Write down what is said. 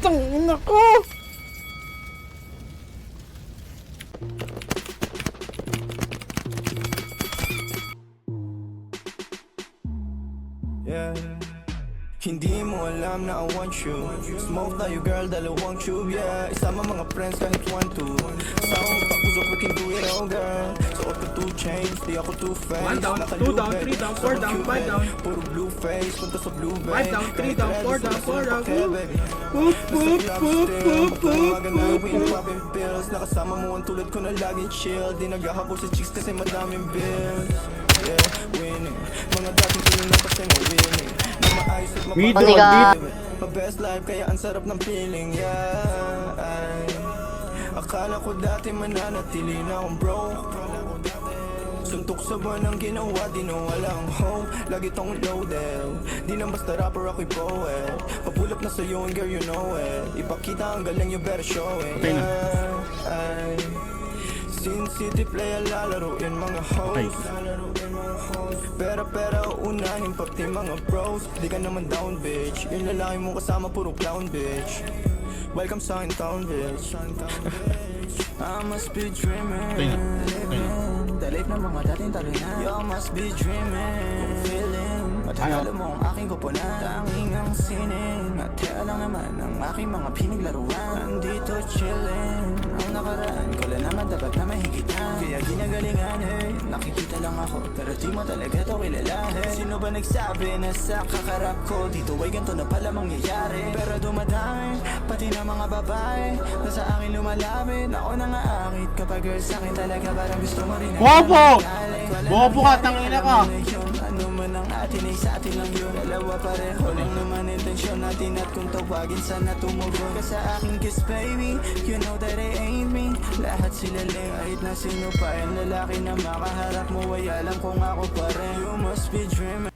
Tangina ko! Yeah. Hindi mo alam na I want you. Smoke tayo girl, dalawang tube, yeah. Isama mga friends kahit 1-2. Sound kapusok, we can do it all, girl. Suot ko 2 chains, di ako 2-faced. 1 down, 2 down, 3 down, 4 down, 5 down. Puro blue face, punta sa blue 5 vein. down, 3 down, 4 down, 4 down. Poop, poop, poop, poop, poop, poop. Popping pills, nakasama mo ang tulad ko na laging chill. Di naghahabol sa chicks kasi madaming bills. Yeah, winning. Mga dating tinunong kasi ma-winning. Na maayos at Mapapagod. My best life kaya ang sarap ng feeling, yeah. Ay, akala ko dati mananatili na akong broke. Suntok sa buwan ang ginawa, di na walang hope. Lagi tong loaded, di na basta rapper ako'y poet. Papull up na sa'yo and girl you know it. Ipakita ang galing, you better show it, yeah. Ay, Sin City play lalaruin mga hoes. Pero unahin pati mga bros. Di ka naman down bitch. Yung lalaki mong kasama puro clown bitch. Welcome sa in town bitch. I must be dreaming. The life ng mga dating talina. You must be dreaming. Feeling matagala mo ang aking kupunan. Tanging ang sining at kaya lang naman ang aking mga pinaglaruan. Nandito chilling. Ang nakaraan ko lang naman dapat na mahigitan. Kaya ginagalingan eh. Nakikita lang ako pero di mo talaga to kilalahin. Sino ba nagsabi na sa kakarap ko dito ay ganito na pala mangyayari? Pero dumadami pati na mga babae na sa akin lumalapit. Ako na nga akit kapag girl sa akin talaga parang gusto mo rin. Bobo! Bobo ka, tangina ka! Ano man ang atin ay sa atin lang yun. Dalawa pareho lang naman intensyon natin. At kung tawagin sana tumugon ka sa aking kiss baby. You know that it ain't me. Lahat sila lang kahit na sino pa. Yung lalaki na makaharap mo ay alam kung ako pa rin. You must be dreaming.